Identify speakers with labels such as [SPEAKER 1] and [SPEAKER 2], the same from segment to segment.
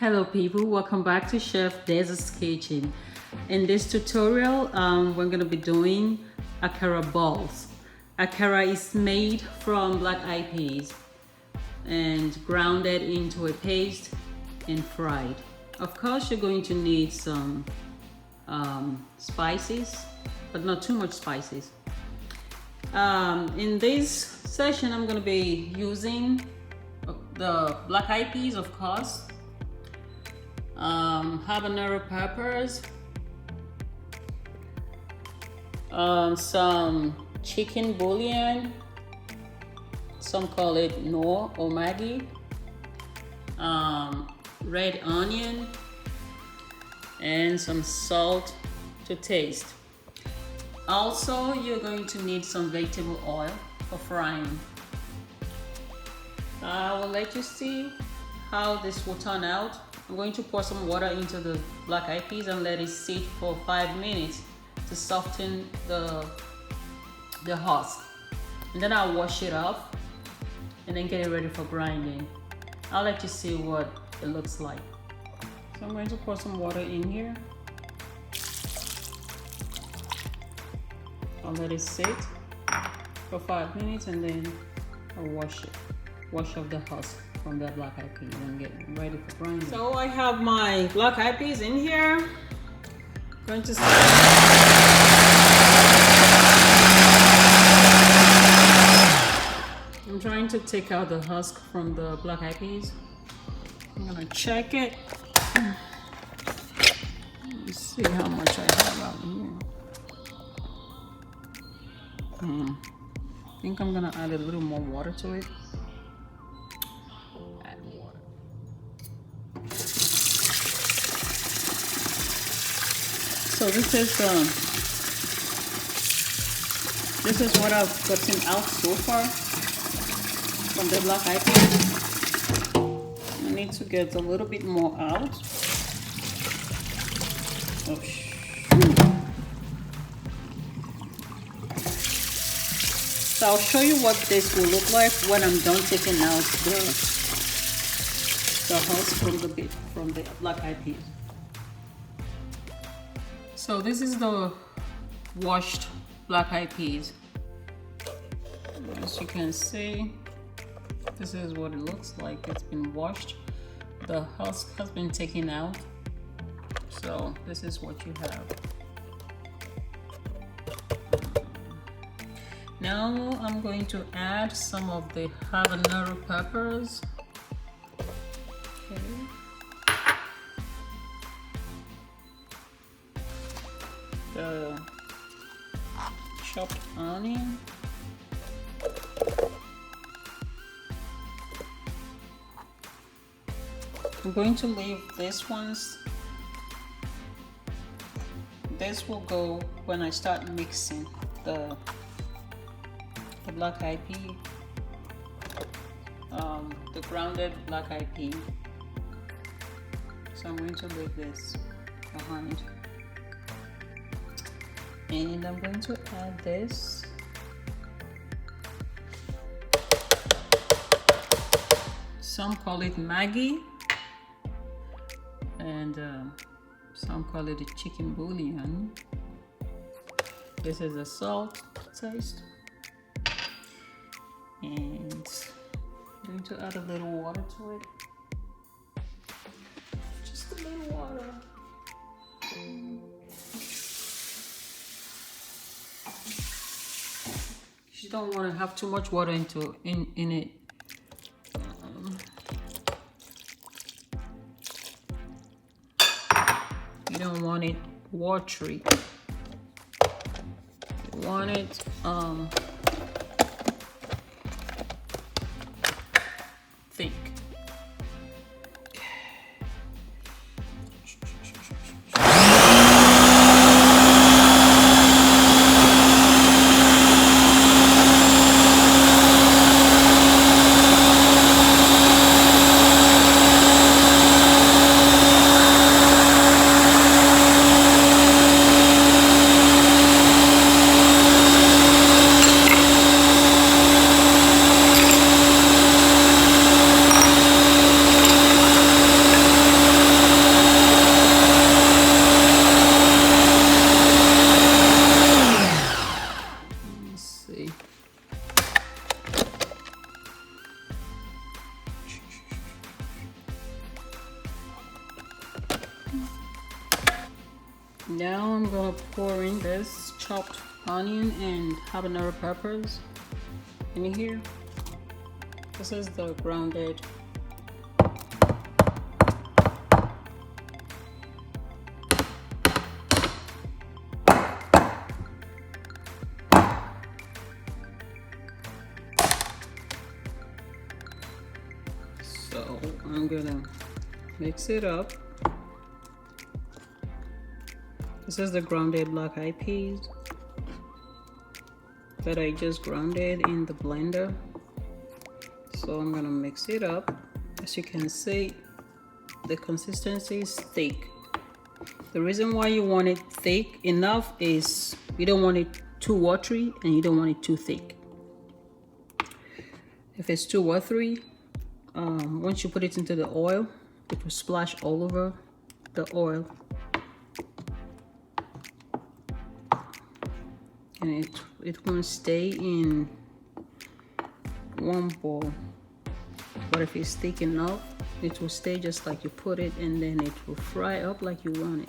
[SPEAKER 1] Hello people, welcome back to Chef Desert's Kitchen. In this tutorial, we're going to be doing Akara balls. Akara is made from black eyed peas and grounded into a paste and fried. Of course, you're going to need some spices, but not too much spices. In this session, I'm going to be using the black eyed peas, of course, habanero peppers, some chicken bouillon, some call it Knorr or Maggi, red onion, and some salt to taste. Also, you're going to need some vegetable oil for frying. I will let you see how this will turn out. I'm going to pour some water into the black eyed peas and let it sit for 5 minutes to soften the husk. And then I'll wash it off and then get it ready for grinding. I'll let you see what it looks like. So I'm going to pour some water in here. I'll let it sit for 5 minutes and then I'll wash off the husk from the black eyed peas and get ready for grinding. So I have my black eyed peas in here. I'm going to I'm trying to take out the husk from the black eyed peas. I'm gonna check it. Let's see how much I have out here. I think I'm gonna add a little more water to it. Add water. So this is what I've gotten out so far from the black eyed peas. I need to get a little bit more out. Oh, so I'll show you what this will look like when I'm done taking out the husk from the black eyed peas. So this is the washed black eyed peas. As you can see, this is what it looks like. It's been washed. The husk has been taken out. So this is what you have. Now I'm going to add some of the habanero peppers. Okay. The chopped onion. I'm going to leave these ones. This will go when I start mixing the black eyed pea, the grounded black eyed pea. So I'm going to leave this behind. And I'm going to add this. Some call it Maggi, and some call it a chicken bouillon. This is a salt taste. And I'm going to add a little water to it. Just a little water. You don't want to have too much water in it. You don't want it watery. You want it thick. Now I'm gonna pour in this chopped onion and habanero peppers in here. This is the grounded so I'm gonna mix it up. This is the grounded black eyed peas that I just grounded in the blender. So I'm gonna mix it up. As you can see, the consistency is thick. The reason why you want it thick enough is you don't want it too watery and you don't want it too thick. If it's too watery, once you put it into the oil, it will splash all over the oil. And it won't stay in one bowl. But if it's thick enough, it will stay just like you put it, and then it will fry up like you want it.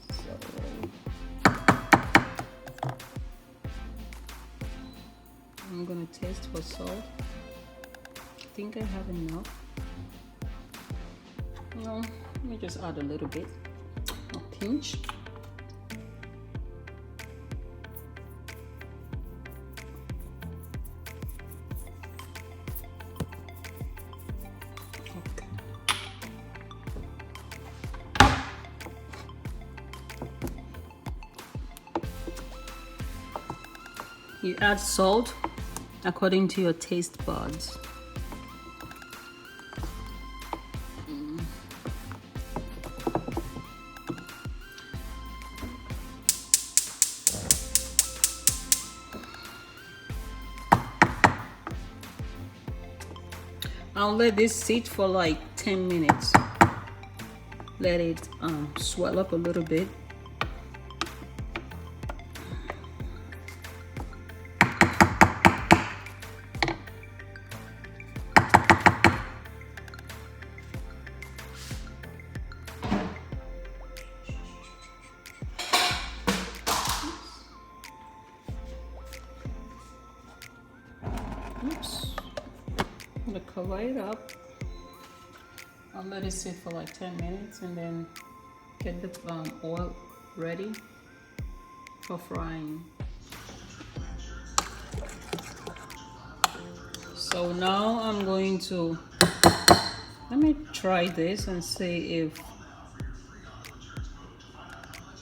[SPEAKER 1] So I'm gonna taste for salt. I think I have enough. No, let me just add a little bit. A pinch. Okay. You add salt according to your taste buds. I'll let this sit for like 10 minutes. Let it swell up a little bit. Oops. I'm gonna cover it up. I'll let it sit for like 10 minutes and then get the oil ready for frying. So now I'm going to, let me try this and see if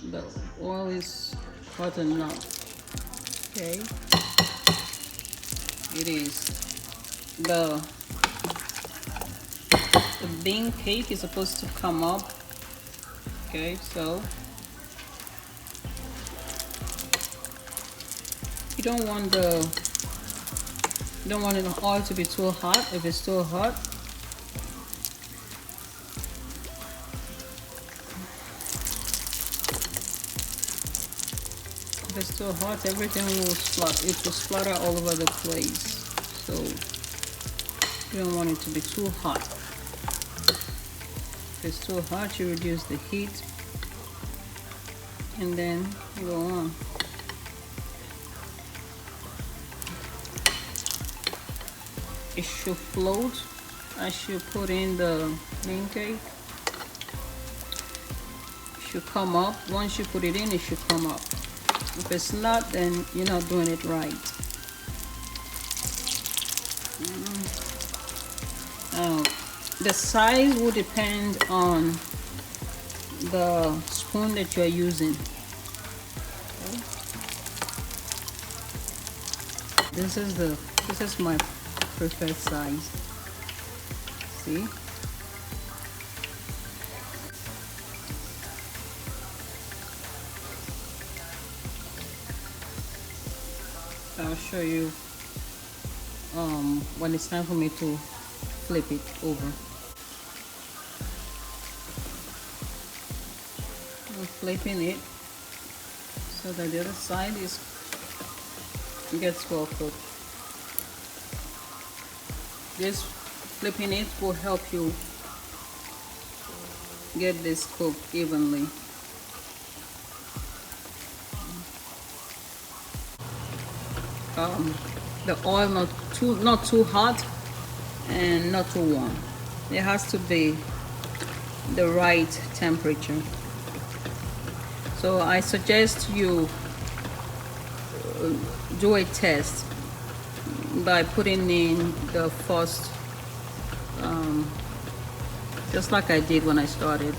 [SPEAKER 1] the oil is hot enough. Okay, it is. The bean cake is supposed to come up. Okay, so you don't want the oil to be too hot. If it's too hot, everything will splatter all over the place. So you don't want it to be too hot. If it's too hot, you reduce the heat and then go on. It should float as you put in the bean cake. It should come up. Once you put it in, it should come up. If it's not, then you're not doing it right. The size will depend on the spoon that you're using. Okay. This is my preferred size. See? I'll show you when it's time for me to flip it over. I'm flipping it so that the other side gets well cooked. This flipping it will help you get this cooked evenly. The oil not too hot and not too warm. It has to be the right temperature. So I suggest you do a test by putting in the first, just like I did when I started.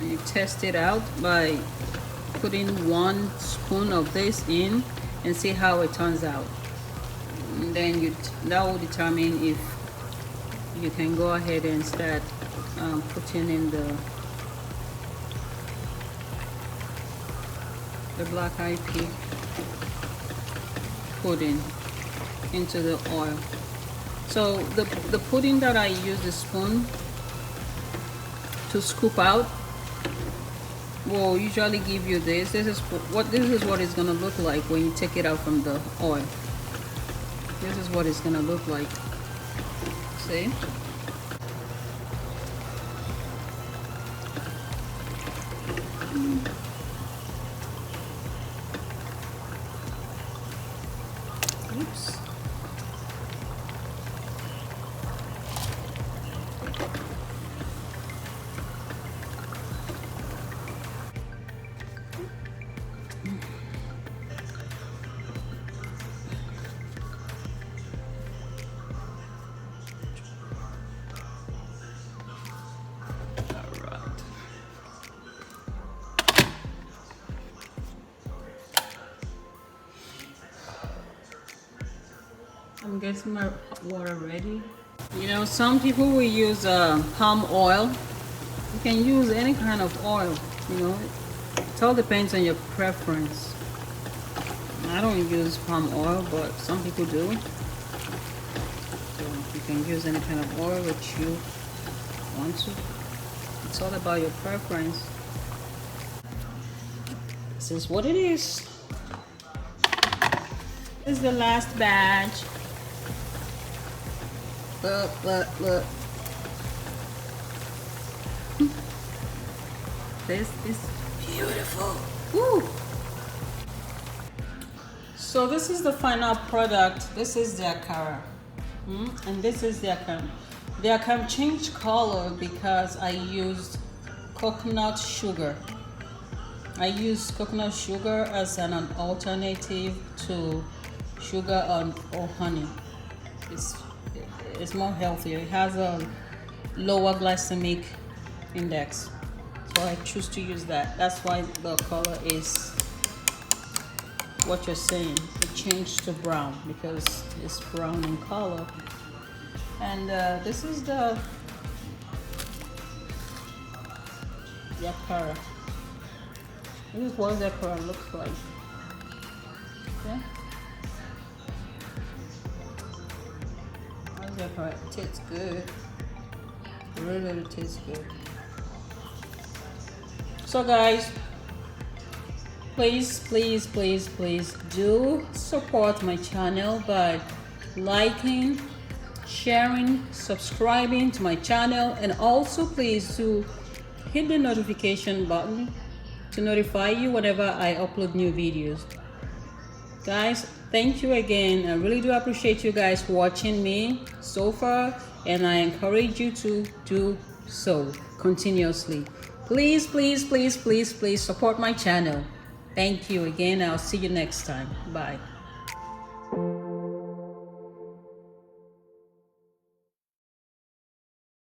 [SPEAKER 1] You test it out by putting 1 spoon of this in and see how it turns out. And then that will determine if you can go ahead and start putting in the black eyed pea pudding into the oil. So the pudding that I use the spoon to scoop out will usually give you this. This is what it's gonna look like when you take it out from the oil. This is what it's gonna look like. See? Oops. I'm getting my water ready. You know, some people will use palm oil. You can use any kind of oil, you know. It all depends on your preference. I don't use palm oil, but some people do. So you can use any kind of oil that you want to. It's all about your preference. This is what it is. This is the last batch. Look. This is beautiful. Woo! So this is the final product. This is the Akara. And this is the Akara. The Akara changed color because I used coconut sugar. I use coconut sugar as an alternative to sugar or honey. It's more healthier. It has a lower glycemic index, so I choose to use that. That's why the color is what you're saying. It changed to brown because it's brown in color. And this is the Akara. This is what the Akara looks like. Okay. It tastes good. It really tastes good. So guys, please do support my channel by liking, sharing, subscribing to my channel, and also please do hit the notification button to notify you whenever I upload new videos. Guys, thank you again. I really do appreciate you guys watching me so far, and I encourage you to do so continuously. Please support my channel. Thank you again. I'll see you next time. Bye.